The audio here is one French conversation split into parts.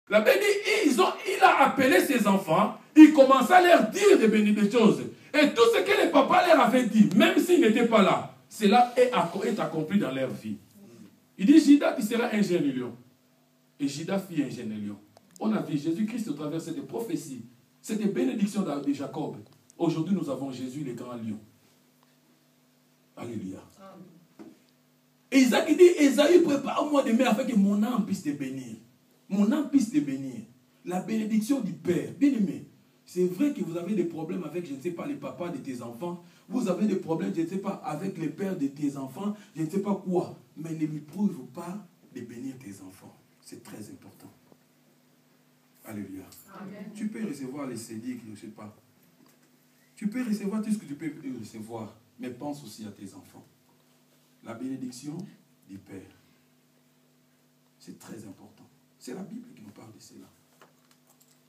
La Bible dit, il a appelé ses enfants, il commençait à leur dire des choses. Et tout ce que les papas leur avaient dit, même s'ils n'étaient pas là, cela est accompli dans leur vie. Il dit, Judas, tu seras un jeune lion. Et Judas fit un jeune lion. On a vu Jésus-Christ au travers de cette prophétie. C'est des bénédictions de Jacob. Aujourd'hui, nous avons Jésus, le grand lion. Alléluia. Et Isaac dit, Esaü, prépare-moi de afin que mon âme puisse te bénir. Mon âme puisse te bénir. La bénédiction du Père. Bien aimé, c'est vrai que vous avez des problèmes avec, je ne sais pas, les papas de tes enfants. Vous avez des problèmes, je ne sais pas, avec les pères de tes enfants. Je ne sais pas quoi. Mais ne lui prouve pas de bénir tes enfants. C'est très important. Alléluia. Amen. Tu peux recevoir les sédiques, je ne sais pas. Tu peux recevoir tout ce que tu peux recevoir. Mais pense aussi à tes enfants. La bénédiction du Père. C'est très important. C'est la Bible qui nous parle de cela.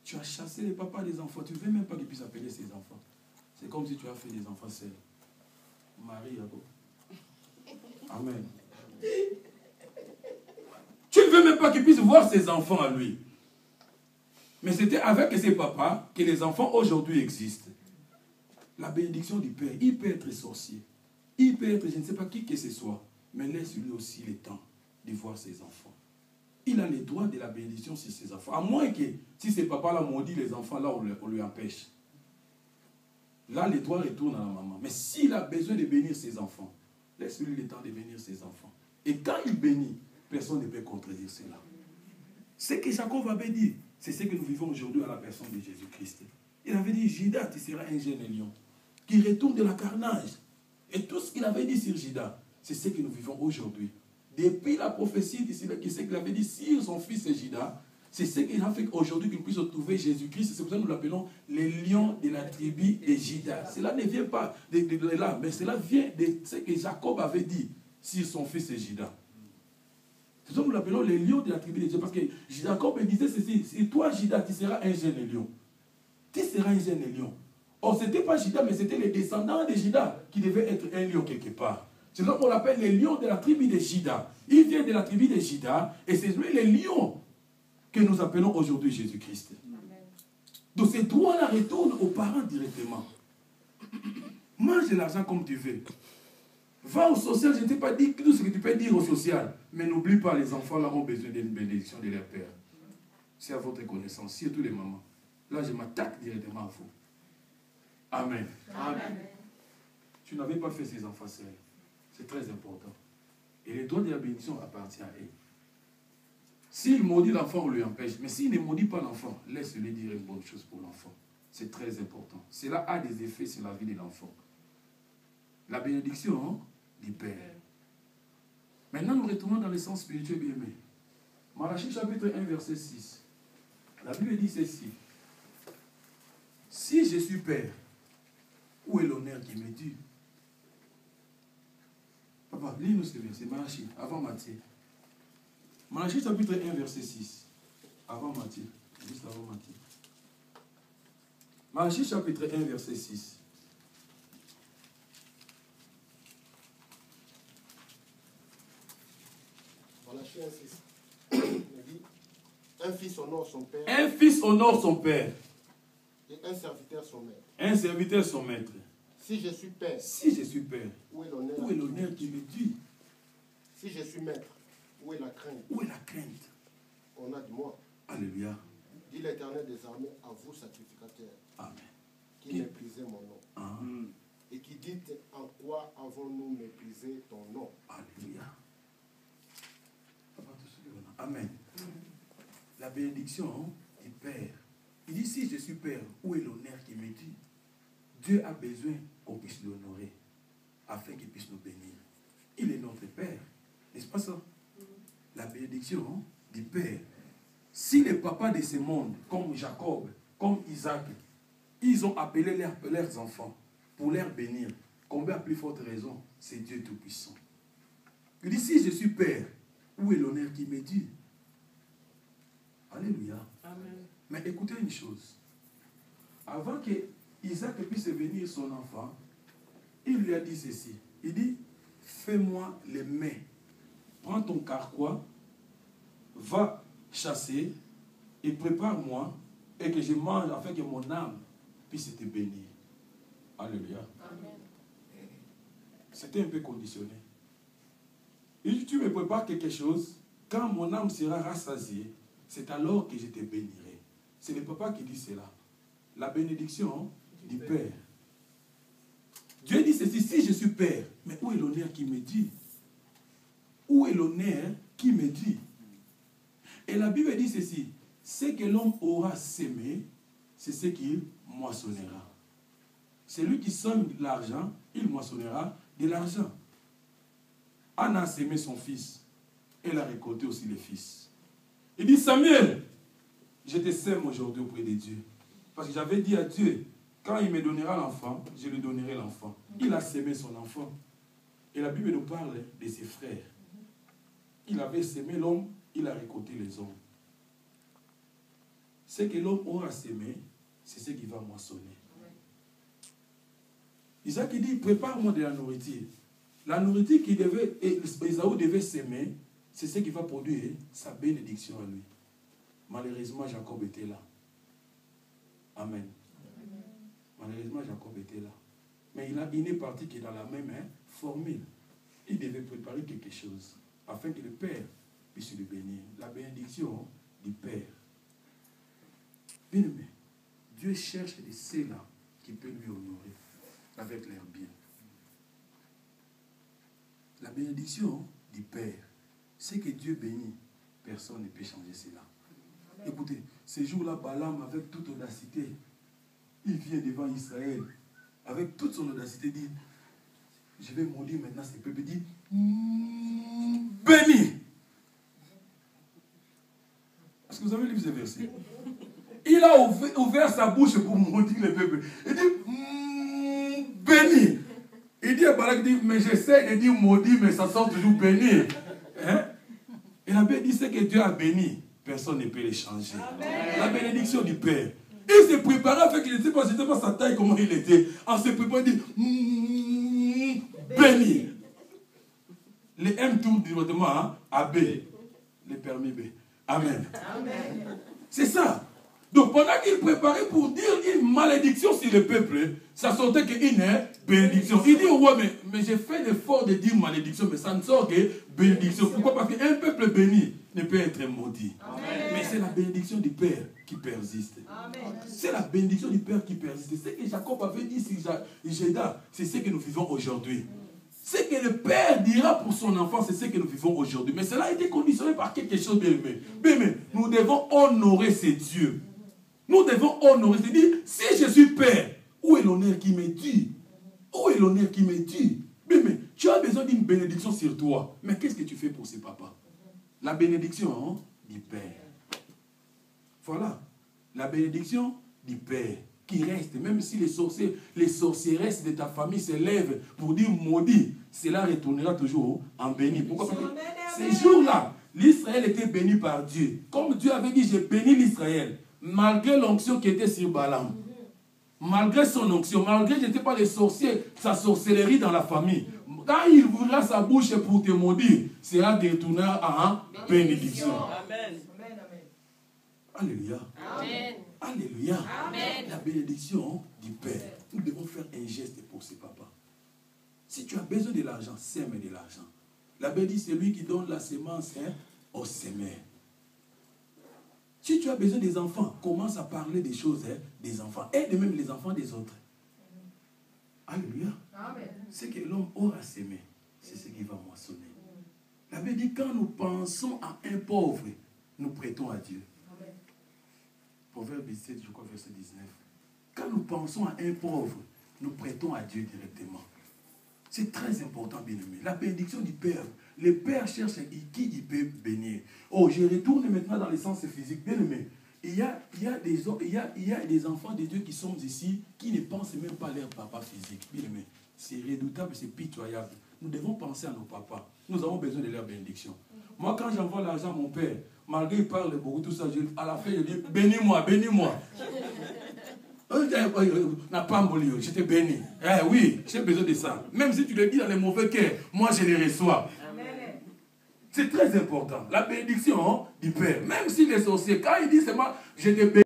Tu as chassé les papas des enfants. Tu ne veux même pas qu'ils puissent appeler ses enfants. C'est comme si tu as fait des enfants seuls. Marie, amen. Tu ne veux même pas qu'ils puissent voir ses enfants à lui. Mais c'était avec ses papas que les enfants aujourd'hui existent. La bénédiction du Père, il peut être sorcier. Il peut être, je ne sais pas qui que ce soit, mais laisse-lui aussi le temps de voir ses enfants. Il a le droit de la bénédiction sur ses enfants. À moins que, si ses papas là maudit les enfants, là on lui empêche. Là, le droit retourne à la maman. Mais s'il a besoin de bénir ses enfants, laisse-lui le temps de bénir ses enfants. Et quand il bénit, personne ne peut contredire cela. Ce que Jacob avait dit, c'est ce que nous vivons aujourd'hui à la personne de Jésus-Christ. Il avait dit, Judas, tu seras un jeune lion qui retourne de la carnage. Et tout ce qu'il avait dit sur Judas, c'est ce que nous vivons aujourd'hui. Depuis la prophétie, c'est ce qu'il avait dit sur son fils Judas, c'est ce qu'il a fait aujourd'hui qu'il puisse trouver Jésus-Christ. C'est pour ça que nous l'appelons les lions de la tribu de Judas. Cela ne vient pas de là, mais cela vient de ce que Jacob avait dit sur son fils Judas. C'est pour ça que nous l'appelons les lions de la tribu de Judas. Parce que Jacob disait ceci, si toi Judas, tu seras un jeune lion. Tu seras un jeune lion. Or, ce n'était pas Judas, mais c'était les descendants de Judas qui devaient être un lion quelque part. C'est ça qu'on appelle les lions de la tribu de Judas. Il vient de la tribu de Judas et c'est lui les lions que nous appelons aujourd'hui Jésus-Christ. Donc ces droits-là retournent aux parents directement. Mange l'argent comme tu veux. Va au social, je ne t'ai pas dit tout ce que tu peux dire au social. Mais n'oublie pas, les enfants là ont besoin d'une bénédiction de leur père. C'est à votre connaissance, surtout les mamans. Là, je m'attaque directement à vous. Amen. Amen. Tu n'avais pas fait ces enfants seuls. C'est très important. Et les droits de la bénédiction appartiennent à eux. S'il maudit l'enfant, on lui empêche. Mais s'il ne maudit pas l'enfant, laisse-lui dire une bonne chose pour l'enfant. C'est très important. Cela a des effets sur la vie de l'enfant. La bénédiction du Père. Maintenant, nous retournons dans le sens spirituel bien aimé. Malachie chapitre 1, verset 6. La Bible dit ceci. Si je suis Père, où est l'honneur qui m'est dû? Papa, lis-nous ce verset, Malachie, avant Matthieu. Malachie chapitre 1, verset 6. Avant Matthieu. Juste avant Matthieu. Malachie chapitre 1, verset 6. Malachie 1, 6. Il dit, un fils honore son père. Un fils honore son père. Et un serviteur son maître. Un serviteur son maître. Si je suis père. Si je suis père. Où est l'honneur qui me tue? Si je suis maître. Où est la crainte? Où est la crainte? On a de moi. Alléluia. Dit l'Éternel des armées à vous, sacrificateurs. Amen. Qui méprisez mon nom. Amen. Et qui dites en quoi avons-nous méprisé ton nom? Alléluia. Amen. La bénédiction du Père. Il dit, si je suis Père, où est l'honneur qui me dit? Dieu a besoin qu'on puisse l'honorer, afin qu'il puisse nous bénir. Il est notre Père. N'est-ce pas ça? La bénédiction du Père. Si les papas de ce monde, comme Jacob, comme Isaac, ils ont appelé leurs enfants pour les bénir, combien à plus forte raison, c'est Dieu Tout-Puissant. Il dit, si je suis Père, où est l'honneur qui m'est dû? Alléluia. Amen. Mais écoutez une chose. Avant que Isaac puisse venir son enfant, il lui a dit ceci. Il dit, fais-moi les mains. Prends ton carquois, va chasser et prépare-moi et que je mange afin que mon âme puisse te bénir. Alléluia. C'était un peu conditionné. Il dit, tu me prépares quelque chose, quand mon âme sera rassasiée, c'est alors que je te bénirai. C'est le papa qui dit cela. La bénédiction du Père. Dieu dit ceci, si je suis Père, mais où est l'honneur qui me dit? Où est l'honneur qui me dit? Et la Bible dit ceci, ce que l'homme aura sémé, c'est ce qu'il moissonnera. Celui qui sème l'argent, il moissonnera de l'argent. Anna a sémé son fils. Elle a récolté aussi le fils. Il dit, Samuel, je te sème aujourd'hui auprès de Dieu. Parce que j'avais dit à Dieu, quand il me donnera l'enfant, je lui donnerai l'enfant. Il a sémé son enfant. Et la Bible nous parle de ses frères. Il avait sémé l'homme, il a récolté les hommes. Ce que l'homme aura sémé, c'est ce qu'il va moissonner. Isaac dit, prépare-moi de la nourriture. La nourriture qu'Ésaü devait s'aimer, c'est ce qui va produire sa bénédiction à lui. Malheureusement, Jacob était là. Amen. Malheureusement, Jacob était là. Mais il n'est parti que dans la même formule. Il devait préparer quelque chose afin que le Père puisse le bénir. La bénédiction du Père. Bien aimé, Dieu cherche de ceux-là qui peuvent lui honorer avec leurs biens. La bénédiction du Père, c'est que Dieu bénit. Personne ne peut changer cela. Écoutez, ce jour-là, Balaam, avec toute audacité, il vient devant Israël. Avec toute son audacité, dit, je vais maudire maintenant ce peuple. Dit, béni. Est-ce que vous avez lu ce verset? Il a ouvert sa bouche pour maudire le peuple. Il dit, béni. Il dit à Balak, mais j'essaie de dire maudit, mais ça sort toujours béni. Hein? Et la Bible dit, c'est que Dieu a béni. Personne ne peut le changer. Amen. La bénédiction du Père. Il se préparait avec, je ne sais pas sa taille, comment il était. En se préparant, il dit, béni. Les M tournent directement à B. Les permis B. Amen. Amen. C'est ça. Donc pendant qu'il préparait pour dire une malédiction sur le peuple, ça sortait qu'une bénédiction. Il dit au roi, mais j'ai fait l'effort de dire malédiction, mais ça ne sort que bénédiction. Pourquoi? Parce qu'un peuple béni ne peut être maudit. Amen. Mais c'est la bénédiction du Père qui persiste. C'est la bénédiction du Père qui persiste. C'est ce que Jacob avait dit sur Jéda. C'est ce que nous vivons aujourd'hui. Ce que le Père dira pour son enfant, c'est ce que nous vivons aujourd'hui. Mais cela a été conditionné par quelque chose bien aimé. Mais nous devons honorer ces dieux. Nous devons honorer. C'est-à-dire, si je suis Père, où est l'honneur qui me dit? Où est l'honneur qui me dit? Mais tu as besoin d'une bénédiction sur toi. Mais qu'est-ce que tu fais pour ces papas? La bénédiction du Père. Voilà. La bénédiction du Père qui reste. Même si les sorcieresses de ta famille se lèvent pour dire maudit, cela retournera toujours en béni. Pourquoi? Parce que ces jours-là, l'Israël était béni par Dieu. Comme Dieu avait dit, j'ai béni l'Israël. Malgré l'onction qui était sur Balaam. Malgré son onction, malgré que je n'étais pas les sorciers, sa sorcellerie dans la famille. Quand il ouvrira sa bouche pour te maudire, sera détourné en bénédiction. Amen. Alléluia. Amen. Alléluia. Amen. La bénédiction du Père. Nous devons faire un geste pour ce papa. Si tu as besoin de l'argent, sème de l'argent. La Bible dit, c'est lui qui donne la semence au semeur. Si tu as besoin des enfants, commence à parler des choses des enfants. Et de même les enfants des autres. Alléluia. Amen. Ce que l'homme aura sémé, c'est ce qu'il va moissonner. La Bible dit, quand nous pensons à un pauvre, nous prêtons à Dieu. Amen. Proverbe 17, je crois, verset 19. Quand nous pensons à un pauvre, nous prêtons à Dieu directement. C'est très important, bien aimé. La bénédiction du Père. Le Père cherche qui il peut bénir. Oh, je retourne maintenant dans le sens physique. Bien aimé. Il y a des enfants de Dieu qui sont ici, qui ne pensent même pas à leur papa physique. Bien aimé. C'est redoutable, c'est pitoyable. Nous devons penser à nos papas. Nous avons besoin de leur bénédiction. Moi, quand j'envoie l'argent à mon père, malgré qu'il parle beaucoup, tout ça, à la fin, je dis, bénis-moi, bénis-moi. Je t'ai béni. Eh oui, j'ai besoin de ça. Même si tu le dis dans les mauvais cœurs, moi je les reçois. Amen. C'est très important. La bénédiction du Père. Même si les sorciers, quand il dit seulement, je te bénis.